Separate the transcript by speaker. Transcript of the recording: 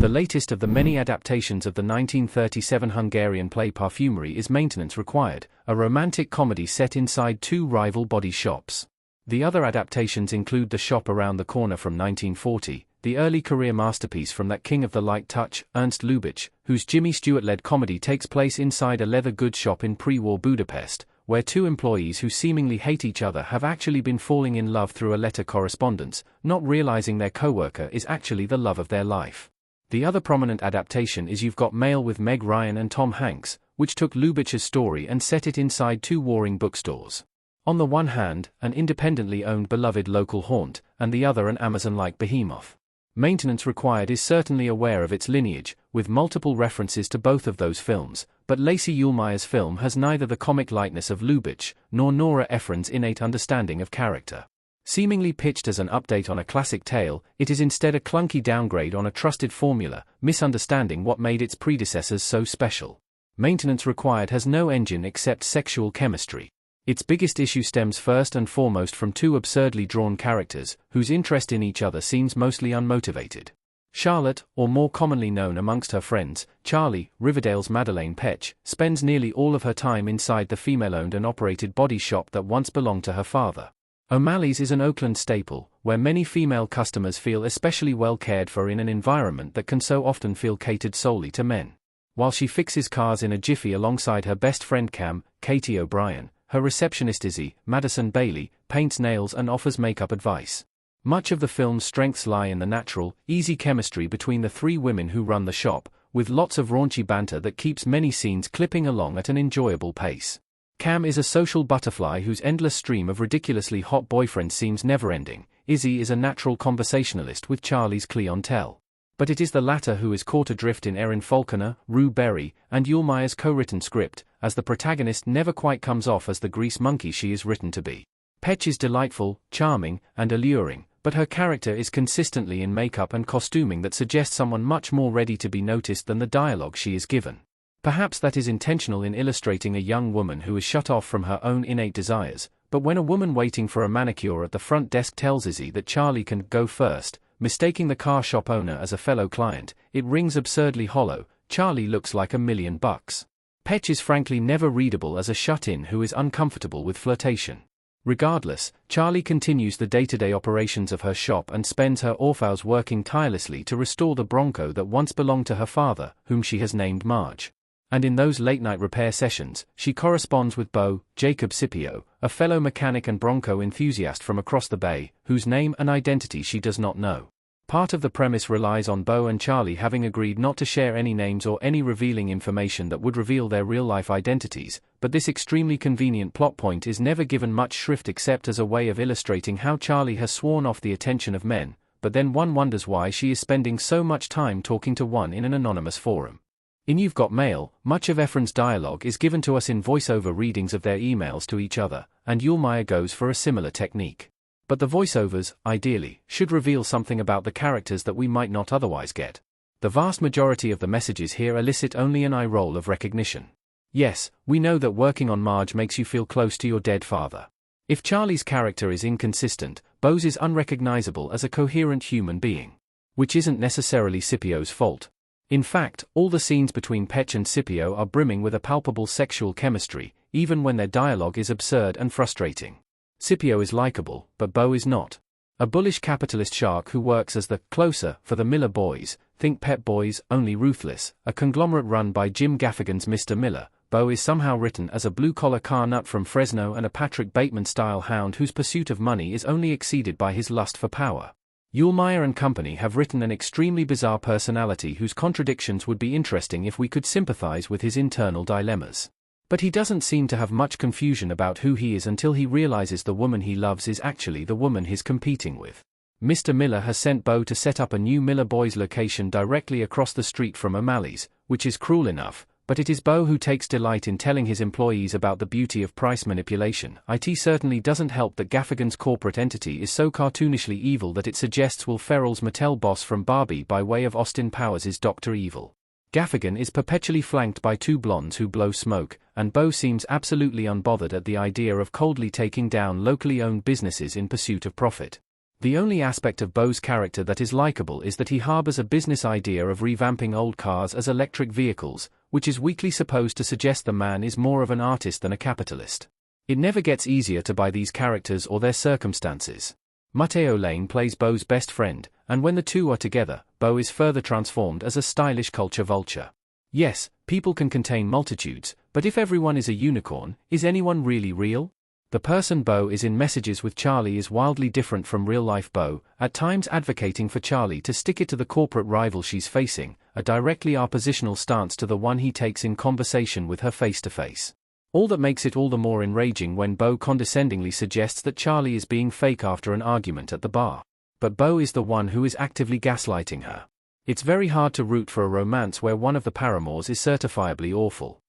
Speaker 1: The latest of the many adaptations of the 1937 Hungarian play Perfumery is Maintenance Required, a romantic comedy set inside two rival body shops. The other adaptations include The Shop Around the Corner from 1940, the early career masterpiece from that king of the light touch, Ernst Lubitsch, whose Jimmy Stewart-led comedy takes place inside a leather goods shop in pre-war Budapest, where two employees who seemingly hate each other have actually been falling in love through a letter correspondence, not realizing their co-worker is actually the love of their life. The other prominent adaptation is You've Got Mail with Meg Ryan and Tom Hanks, which took Lubitsch's story and set it inside two warring bookstores. On the one hand, an independently owned beloved local haunt, and the other an Amazon-like behemoth. Maintenance Required is certainly aware of its lineage, with multiple references to both of those films, but Lacey Uhlmeyer's film has neither the comic lightness of Lubitsch, nor Nora Ephron's innate understanding of character. Seemingly pitched as an update on a classic tale, it is instead a clunky downgrade on a trusted formula, misunderstanding what made its predecessors so special. Maintenance Required has no engine except sexual chemistry. Its biggest issue stems first and foremost from two absurdly drawn characters, whose interest in each other seems mostly unmotivated. Charlotte, or more commonly known amongst her friends, Charlie, Riverdale's Madeleine Petsch, spends nearly all of her time inside the female-owned and operated body shop that once belonged to her father. O'Malley's is an Oakland staple, where many female customers feel especially well cared for in an environment that can so often feel catered solely to men. While she fixes cars in a jiffy alongside her best friend Cam, Katie O'Brien, her receptionist Izzy, Madison Bailey, paints nails and offers makeup advice. Much of the film's strengths lie in the natural, easy chemistry between the three women who run the shop, with lots of raunchy banter that keeps many scenes clipping along at an enjoyable pace. Cam is a social butterfly whose endless stream of ridiculously hot boyfriends seems never-ending. Izzy is a natural conversationalist with Charlie's clientele. But it is the latter who is caught adrift in Erin Falconer, Rue Berry, and Uhlmeyer's co-written script, as the protagonist never quite comes off as the grease monkey she is written to be. Petsch is delightful, charming, and alluring, but her character is consistently in makeup and costuming that suggests someone much more ready to be noticed than the dialogue she is given. Perhaps that is intentional in illustrating a young woman who is shut off from her own innate desires, but when a woman waiting for a manicure at the front desk tells Izzy that Charlie can go first, mistaking the car shop owner as a fellow client, it rings absurdly hollow. Charlie looks like $1,000,000. Petsch is frankly never readable as a shut-in who is uncomfortable with flirtation. Regardless, Charlie continues the day-to-day operations of her shop and spends her off hours working tirelessly to restore the Bronco that once belonged to her father, whom she has named Marge. And in those late-night repair sessions, she corresponds with Bo, Jacob Scipio, a fellow mechanic and Bronco enthusiast from across the bay, whose name and identity she does not know. Part of the premise relies on Bo and Charlie having agreed not to share any names or any revealing information that would reveal their real-life identities, but this extremely convenient plot point is never given much shrift except as a way of illustrating how Charlie has sworn off the attention of men, but then one wonders why she is spending so much time talking to one in an anonymous forum. In You've Got Mail, much of Ephron's dialogue is given to us in voiceover readings of their emails to each other, and Uhlmeyer goes for a similar technique. But the voiceovers, ideally, should reveal something about the characters that we might not otherwise get. The vast majority of the messages here elicit only an eye roll of recognition. Yes, we know that working on Marge makes you feel close to your dead father. If Charlie's character is inconsistent, Bo's is unrecognizable as a coherent human being. Which isn't necessarily Scipio's fault. In fact, all the scenes between Petsch and Scipio are brimming with a palpable sexual chemistry, even when their dialogue is absurd and frustrating. Scipio is likable, but Bo is not. A bullish capitalist shark who works as the closer for the Miller Boys, think Pep Boys, only ruthless, a conglomerate run by Jim Gaffigan's Mr. Miller. Bo is somehow written as a blue-collar car nut from Fresno and a Patrick Bateman-style hound whose pursuit of money is only exceeded by his lust for power. Uhlmeyer and company have written an extremely bizarre personality whose contradictions would be interesting if we could sympathize with his internal dilemmas. But he doesn't seem to have much confusion about who he is until he realizes the woman he loves is actually the woman he's competing with. Mr. Miller has sent Bo to set up a new Miller Boys location directly across the street from O'Malley's, which is cruel enough, but it is Bo who takes delight in telling his employees about the beauty of price manipulation. It certainly doesn't help that Gaffigan's corporate entity is so cartoonishly evil that it suggests Will Ferrell's Mattel boss from Barbie by way of Austin Powers' Dr. Evil. Gaffigan is perpetually flanked by two blondes who blow smoke, and Bo seems absolutely unbothered at the idea of coldly taking down locally owned businesses in pursuit of profit. The only aspect of Beau's character that is likable is that he harbors a business idea of revamping old cars as electric vehicles, which is weakly supposed to suggest the man is more of an artist than a capitalist. It never gets easier to buy these characters or their circumstances. Matteo Lane plays Beau's best friend, and when the two are together, Beau is further transformed as a stylish culture vulture. Yes, people can contain multitudes, but if everyone is a unicorn, is anyone really real? The person Beau is in Messages with Charlie is wildly different from real-life Beau, at times advocating for Charlie to stick it to the corporate rival she's facing, a directly oppositional stance to the one he takes in conversation with her face-to-face. All that makes it all the more enraging when Beau condescendingly suggests that Charlie is being fake after an argument at the bar. But Beau is the one who is actively gaslighting her. It's very hard to root for a romance where one of the paramours is certifiably awful.